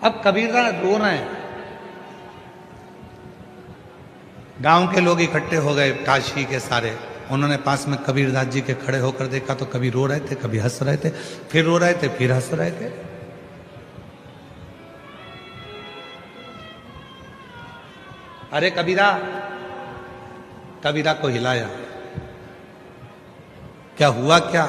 अब कबीरदास रो रहे हैं, गांव के लोग इकट्ठे हो गए, काशी के सारे। उन्होंने पास में कबीरदास जी के खड़े होकर देखा तो कभी रो रहे थे, कभी हंस रहे थे, फिर रो रहे थे, फिर हंस रहे थे। अरे कबीरा, कबीरा को हिलाया, क्या हुआ क्या?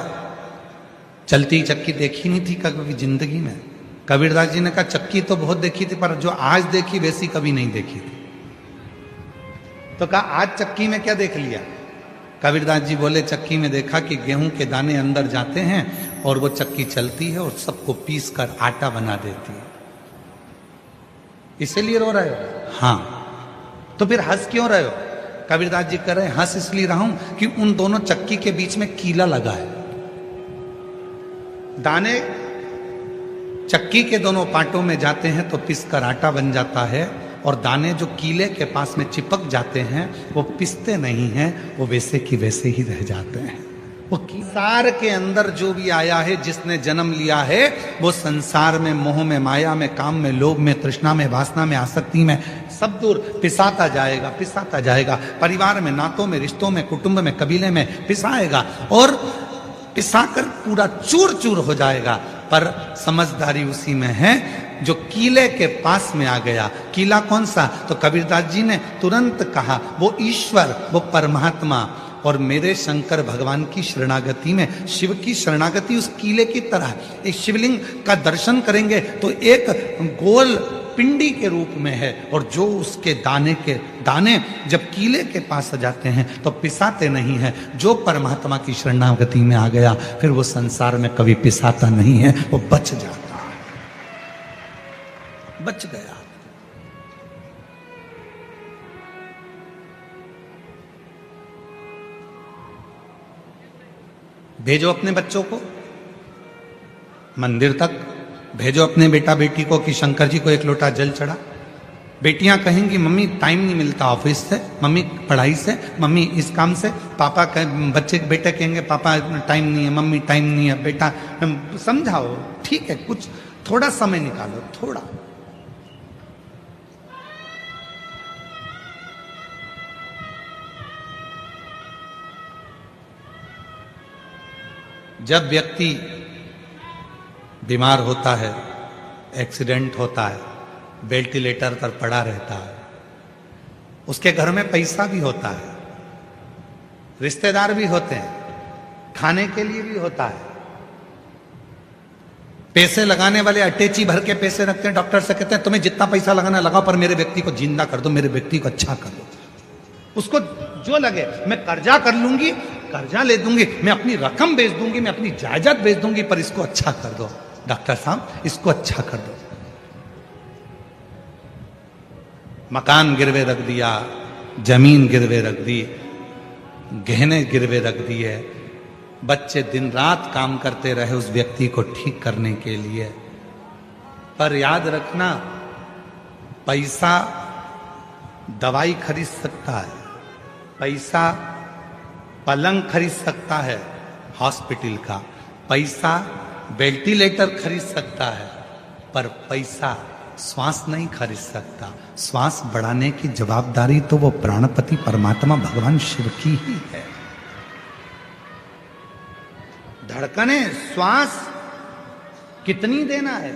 चलती चक्की देखी नहीं थी कभी जिंदगी में? कबीरदास जी ने कहा चक्की तो बहुत देखी थी, पर जो आज देखी वैसी कभी नहीं देखी थी। तो कहा आज चक्की में क्या देख लिया? कबीरदास जी बोले चक्की में देखा कि गेहूं के दाने अंदर जाते हैं और वो चक्की चलती है और सबको पीस कर आटा बना देती है। इसीलिए रो रहे हो? हाँ। तो फिर हंस क्यों रहे हो? कबीरदास जी कह रहे हैं हंस इसलिए रहा हूं कि उन दोनों चक्की के बीच में कीला लगा है। दाने चक्की के दोनों पार्टों में जाते हैं तो पिस कर आटा बन जाता है, और दाने जो कीले के पास में चिपक जाते हैं वो पिसते नहीं हैं, वो वैसे की वैसे ही रह जाते हैं। वो संसार के अंदर जो भी आया है, जिसने जन्म लिया है, वो संसार में, मोह में, माया में, काम में, लोभ में, तृष्णा में, वासना में, आसक्ति में सब दूर पिसाता जाएगा, पिसाता जाएगा। परिवार में, नातों में, रिश्तों में, कुटुंब में, कबीले में पिसाएगा और पिसाकर पूरा चूर चूर हो जाएगा। पर समझदारी उसी में है जो कीले के पास में आ गया। कीला कौन सा? तो कबीरदास जी ने तुरंत कहा वो ईश्वर, वो परमात्मा। और मेरे शंकर भगवान की शरणागति में, शिव की शरणागति उस कीले की तरह। एक शिवलिंग का दर्शन करेंगे तो एक गोल पिंडी के रूप में है, और जो उसके दाने जब कीले के पास जाते हैं तो पिसाते नहीं है। जो परमात्मा की शरणागति में आ गया फिर वो संसार में कभी पिसाता नहीं है, वो बच जाता है, बच गया। भेजो अपने बच्चों को मंदिर तक, भेजो अपने बेटा बेटी को कि शंकर जी को एक लोटा जल चढ़ा। बेटियां कहेंगी मम्मी टाइम नहीं मिलता ऑफिस से, मम्मी पढ़ाई से, मम्मी इस काम से। पापा बेटे कहेंगे पापा टाइम नहीं है, मम्मी टाइम नहीं है। बेटा समझाओ, ठीक है, कुछ थोड़ा समय निकालो, थोड़ा। जब व्यक्ति बीमार होता है, एक्सीडेंट होता है, वेंटिलेटर पर पड़ा रहता है, उसके घर में पैसा भी होता है, रिश्तेदार भी होते हैं, खाने के लिए भी होता है। पैसे लगाने वाले अटैची भर के पैसे रखते हैं, डॉक्टर से कहते हैं तुम्हें जितना पैसा लगाना लगाओ, पर मेरे व्यक्ति को जिंदा कर दो, मेरे व्यक्ति को अच्छा कर दो। उसको जो लगे, मैं कर्जा कर लूंगी, कर्जा ले दूंगी, मैं अपनी रकम बेच दूंगी, मैं अपनी जायदाद बेच दूंगी, पर इसको अच्छा कर दो डॉक्टर साहब, इसको अच्छा कर दो। मकान गिरवे रख दिया, जमीन गिरवे रख दी, गहने गिरवे रख दिए, बच्चे दिन रात काम करते रहे उस व्यक्ति को ठीक करने के लिए। पर याद रखना, पैसा दवाई खरीद सकता है, पैसा पलंग खरीद सकता है हॉस्पिटल का, पैसा वेंटिलेटर खरीद सकता है, पर पैसा श्वास नहीं खरीद सकता। श्वास बढ़ाने की जवाबदारी तो वो प्राणपति परमात्मा भगवान शिव की ही है। धड़कने, श्वास कितनी देना है,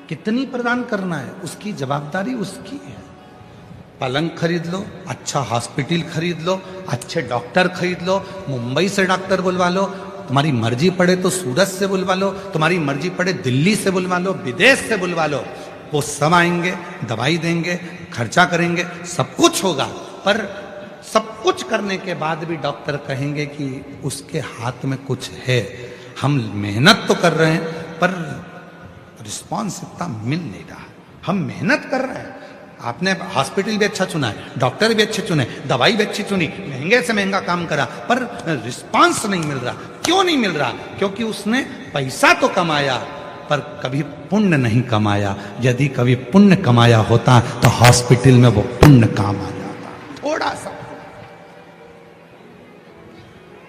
कितनी प्रदान करना है, उसकी जवाबदारी उसकी है। पलंग खरीद लो, अच्छा हॉस्पिटल खरीद लो, अच्छे डॉक्टर खरीद लो, मुंबई से डॉक्टर बुलवा लो, तुम्हारी मर्जी पड़े तो सूरत से बुलवा लो, तुम्हारी मर्जी पड़े दिल्ली से बुलवा लो, विदेश से बुलवा लो, वो सब आएंगे, दवाई देंगे, खर्चा करेंगे, सब कुछ होगा। पर सब कुछ करने के बाद भी डॉक्टर कहेंगे कि उसके हाथ में कुछ है, हम मेहनत तो कर रहे हैं पर रिस्पॉन्स इतना मिल नहीं रहा। हम मेहनत कर रहे हैं, आपने हॉस्पिटल भी अच्छा चुना है, डॉक्टर भी अच्छे चुने, दवाई भी अच्छी चुनी, महंगे से महंगा काम करा, पर रिस्पांस नहीं मिल रहा। क्यों नहीं मिल रहा? क्योंकि उसने पैसा तो कमाया पर कभी पुण्य नहीं कमाया। यदि कभी पुण्य कमाया होता तो हॉस्पिटल में वो पुण्य काम आ जाता। थोड़ा सा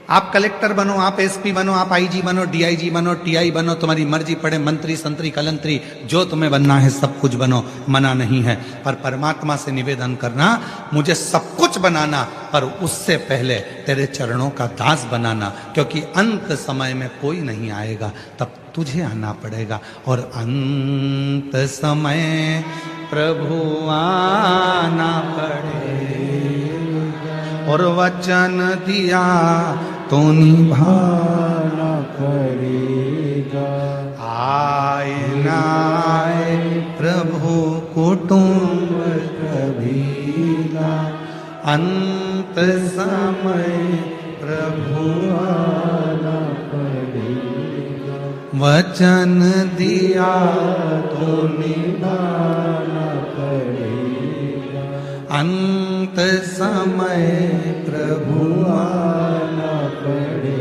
आप कलेक्टर बनो, आप एसपी बनो, आप आईजी बनो, डीआईजी बनो, टीआई बनो, तुम्हारी मर्जी पड़े, मंत्री संतरी कलंतरी, जो तुम्हें बनना है सब कुछ बनो, मना नहीं है। पर परमात्मा से निवेदन करना, मुझे सब कुछ बनाना, पर उससे पहले तेरे चरणों का दास बनाना, क्योंकि अंत समय में कोई नहीं आएगा, तब तुझे आना पड़ेगा। और अंत समय प्रभु आना पड़ेगा, और वचन दिया तो निभाना पड़ेगा। आए ना आए प्रभु कुटुंब कबीला, अंत समय प्रभु आना पड़ेगा, वचन दिया तो निभाना पड़ेगा, अंत समय प्रभु आना पड़ेगा।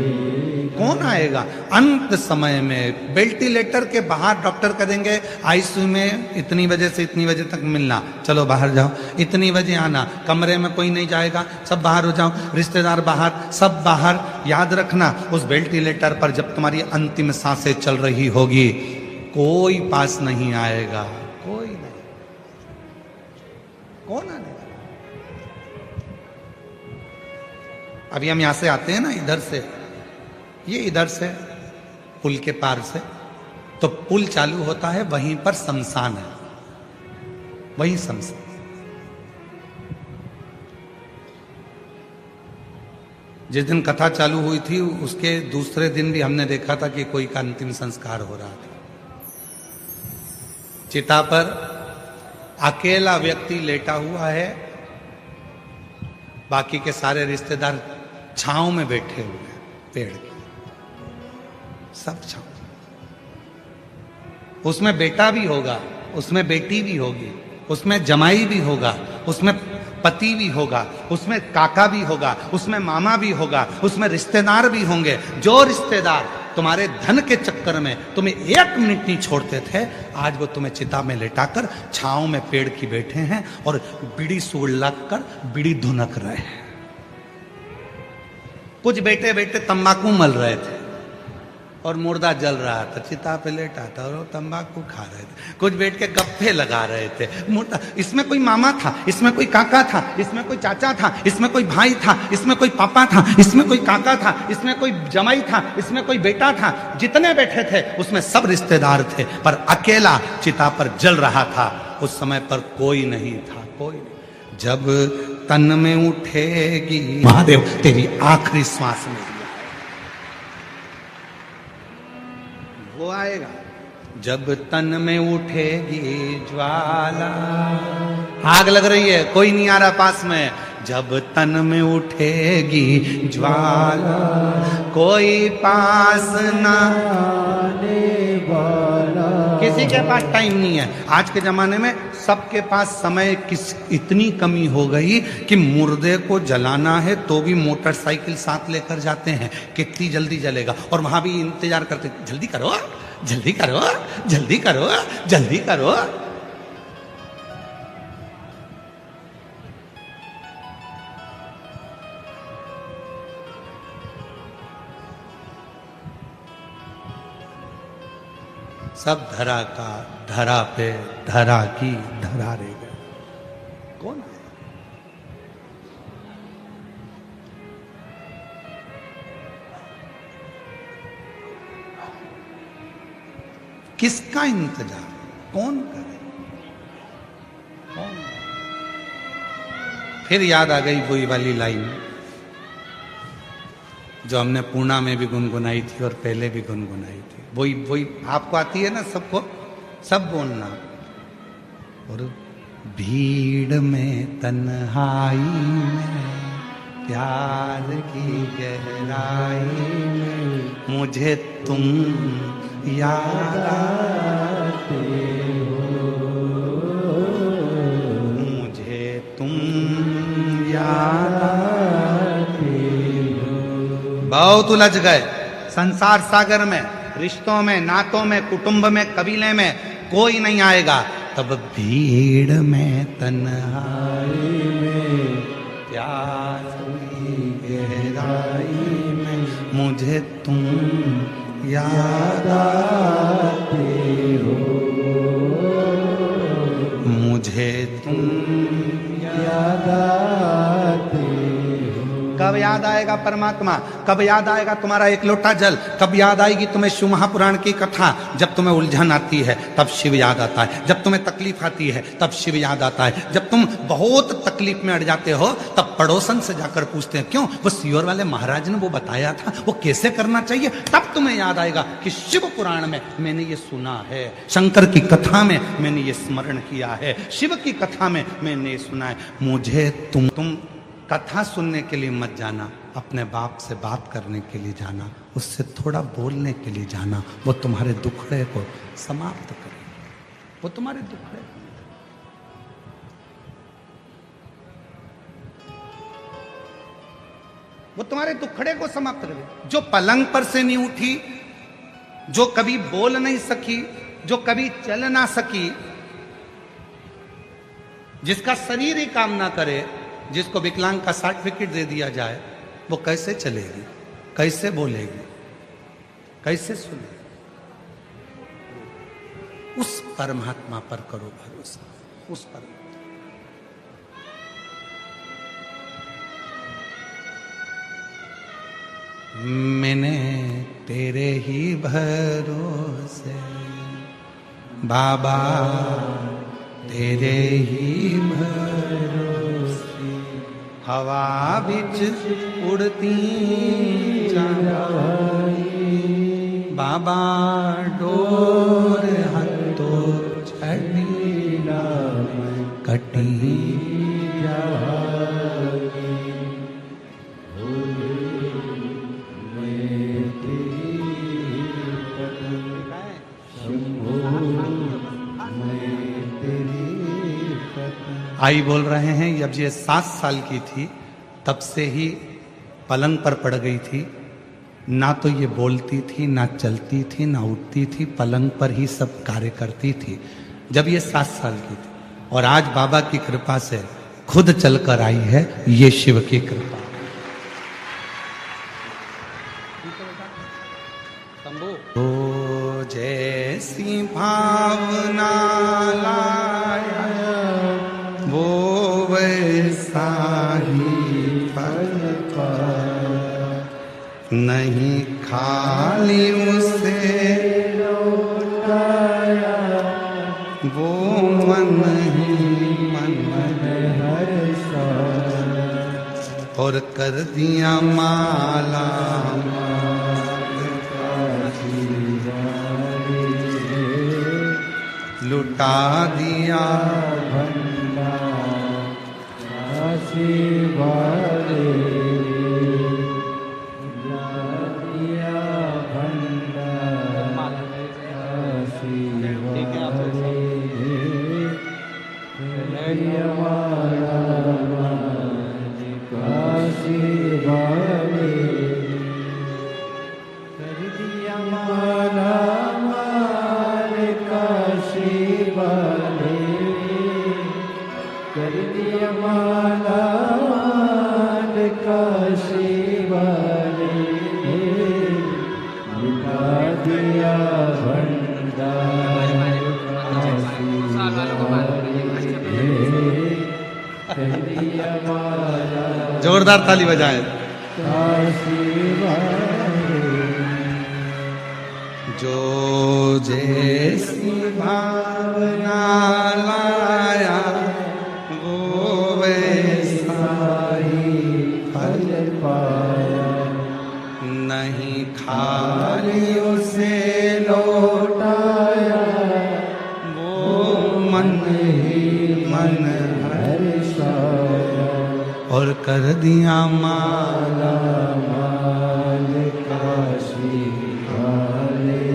कौन आएगा अंत समय में? वेंटिलेटर के बाहर डॉक्टर कहेंगे आईसीयू में इतनी बजे से इतनी बजे तक मिलना, चलो बाहर जाओ, इतनी बजे आना, कमरे में कोई नहीं जाएगा, सब बाहर हो जाओ, रिश्तेदार बाहर, सब बाहर। याद रखना, उस वेंटिलेटर पर जब तुम्हारी अंतिम सांसें चल रही होगी, कोई पास नहीं आएगा, कोई नहीं। कौन आने? अभी हम यहां से आते हैं ना, इधर से, ये इधर से पुल के पार से, तो पुल चालू होता है, वहीं पर शमशान है, वहीं शमशान। जिस दिन कथा चालू हुई थी उसके दूसरे दिन भी हमने देखा था कि कोई का अंतिम संस्कार हो रहा था। चिता पर अकेला व्यक्ति लेटा हुआ है, बाकी के सारे रिश्तेदार छांव में बैठे हुए हैं, पेड़ के, सब छांव। उसमें बेटा भी होगा, उसमें बेटी भी होगी, उसमें जमाई भी होगा, उसमें पति भी होगा, उसमें काका भी होगा, उसमें मामा भी होगा, उसमें रिश्तेदार भी होंगे। जो रिश्तेदार तुम्हारे धन के चक्कर में तुम्हें एक मिनट नहीं छोड़ते थे, आज वो तुम्हें चिता में लेटाकर छांव में पेड़ की बैठे हैं और बीड़ी सूड़ लगकर बीड़ी धुनक रहे हैं। कुछ बेटे बेटे तंबाकू मल रहे थे और मुर्दा जल रहा था, चिता पे लेटा था और वो तंबाकू खा रहे थे। कुछ बैठ के गप्पे लगा रहे थे, मुर्दा, इसमें कोई मामा था, इसमें कोई काका था, इसमें कोई चाचा था, इसमें कोई भाई था, इसमें कोई पापा था, इसमें कोई काका था, इसमें कोई जमाई था, इसमें कोई बेटा था। जितने बैठे थे उसमें सब रिश्तेदार थे, पर अकेला चिता पर जल रहा था। उस समय पर कोई नहीं था, कोई नहीं। जब तन में उठेगी महादेव तेरी आखिरी श्वास में, वो आएगा। जब तन में उठेगी ज्वाला, आग लग रही है, कोई नहीं आ रहा पास में। जब तन में उठेगी ज्वाला, कोई पास ना आने वाला। किसी के पास टाइम नहीं है। आज के जमाने में सबके पास समय इतनी कमी हो गई कि मुर्दे को जलाना है तो भी मोटरसाइकिल साथ लेकर जाते हैं, कितनी जल्दी जलेगा, और वहां भी इंतजार करते, जल्दी करो, जल्दी करो, जल्दी करो, जल्दी करो। सब धरा का धरा पे, धरा की धरा रह गए। कौन है? किसका इंतजार? कौन करे? कौन? फिर याद आ गई वही वाली लाइन जो हमने पूर्णा में भी गुनगुनाई थी और पहले भी गुनगुनाई थी। वही वही आपको आती है ना, सबको सब बोलना। और भीड़ में तन्हाई में, प्यार की गहराई में, मुझे तुम याद आते हो, मुझे तुम याद आते हो। बहुत उलझ गए संसार सागर में, रिश्तों में, नातों में, कुटुंब में, कबीले में कोई नहीं आएगा। तब भीड़ में तन्हाई में, प्यार की गहराई में, मुझे तुम याद आते हो, मुझे तुम याद आते हो। कब याद आएगा परमात्मा? कब याद आएगा तुम्हारा एक लोटा जल? कब याद आएगी तुम्हें शिव महापुराण की कथा? जब तुम्हें उलझन आती है तब शिव याद आता है, जब तुम्हें तकलीफ आती है तब शिव याद आता है, जब तुम बहुत तकलीफ में अड़ जाते हो तब पड़ोसन से जाकर पूछते हैं क्यों, वो सीहोर वाले महाराज ने वो बताया था, वो कैसे करना चाहिए। तब तुम्हें याद आएगा कि शिव पुराण में मैंने ये सुना है, शंकर की कथा में मैंने ये स्मरण किया है, शिव की कथा में मैंने ये सुना है। मुझे तुम कथा सुनने के लिए मत जाना, अपने बाप से बात करने के लिए जाना, उससे थोड़ा बोलने के लिए जाना। वो तुम्हारे दुखड़े को समाप्त करे, वो तुम्हारे दुखड़े, वो तुम्हारे दुखड़े को समाप्त करे। जो पलंग पर से नहीं उठी, जो कभी बोल नहीं सकी, जो कभी चल ना सकी, जिसका शरीर ही काम ना करे, जिसको विकलांग का सर्टिफिकेट दे दिया जाए, वो कैसे चलेगी, कैसे बोलेगी, कैसे सुनेगी? उस परमात्मा पर करो भरोसा, उस पर। मैंने तेरे ही भरोसे बाबा, तेरे ही भरोसे हवा बिच उड़ती जाई, बाबा डोर हतो छड़ी ना कटी जाई। आई बोल रहे हैं जब ये 7 साल की थी तब से ही पलंग पर पड़ गई थी, ना तो ये बोलती थी, ना चलती थी, ना उठती थी, पलंग पर ही सब कार्य करती थी जब ये 7 साल की थी। और आज बाबा की कृपा से खुद चलकर आई है, ये शिव की कृपा। तो जैसी भावना लाया वो वैसा ही फल पाया, नहीं खाली उसे लौटाया, वो मन ही मन हर्षा, और कर दिया माला लुटा दिया जोरदार ताली बजाएं। जो जैसी भावना लाया वो वैसा ही फल पाया, नहीं खाली उसे लौटाया, वो मन ही मन हर्षाया, और कर दिया माला माल काशी वाले,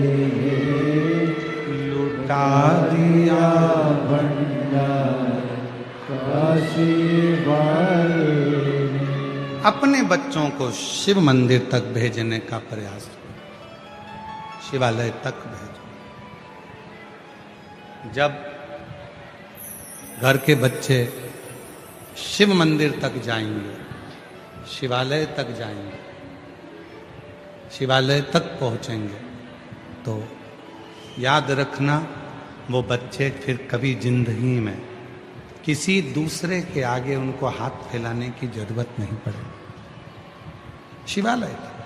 लुटा दिया भंडार काशी वाले। अपने बच्चों को शिव मंदिर तक भेजने का प्रयास, शिवालय तक भेजो। जब घर के बच्चे शिव मंदिर तक जाएंगे, शिवालय तक जाएंगे, शिवालय तक पहुंचेंगे तो याद रखना, वो बच्चे फिर कभी जिंदगी में किसी दूसरे के आगे उनको हाथ फैलाने की जरूरत नहीं पड़ेगी। शिवालय तक।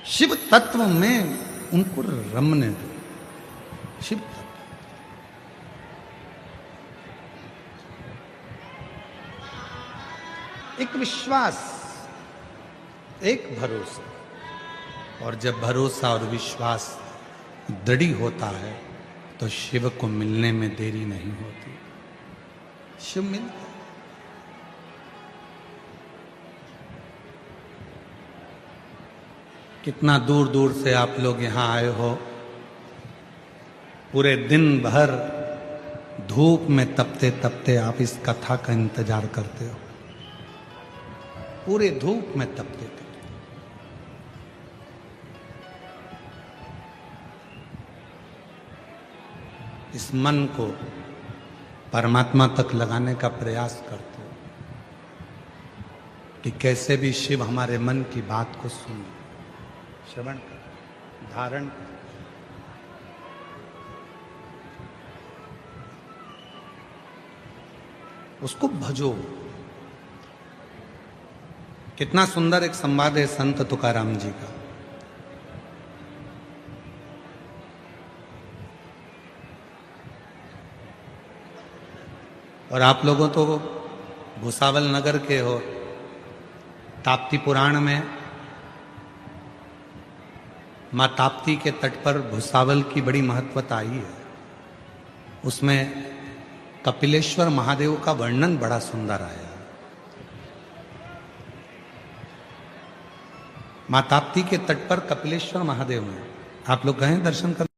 शिव तत्व में उनको रमने दो। शिव तत्व, एक विश्वास, एक भरोसा, और जब भरोसा और विश्वास दृढ़ होता है तो शिव को मिलने में देरी नहीं होती। शिव मिलता है। कितना दूर दूर से आप लोग यहां आए हो, पूरे दिन भर धूप में तपते तपते आप इस कथा का इंतजार करते हो, पूरे धूप में तपते तपते। इस मन को परमात्मा तक लगाने का प्रयास करते हो कि कैसे भी शिव हमारे मन की बात को सुने, श्रवण कर, धारण कर। उसको भजो। कितना सुंदर एक संवाद है संत तुकाराम जी का। और आप लोगों तो भुसावल नगर के हो, ताप्ती पुराण में मां ताप्ती के तट पर भुसावल की बड़ी महत्वता आई है। उसमें कपिलेश्वर महादेव का वर्णन बड़ा सुंदर आया। मां ताप्ती के तट पर कपिलेश्वर महादेव में आप लोग गए दर्शन कर?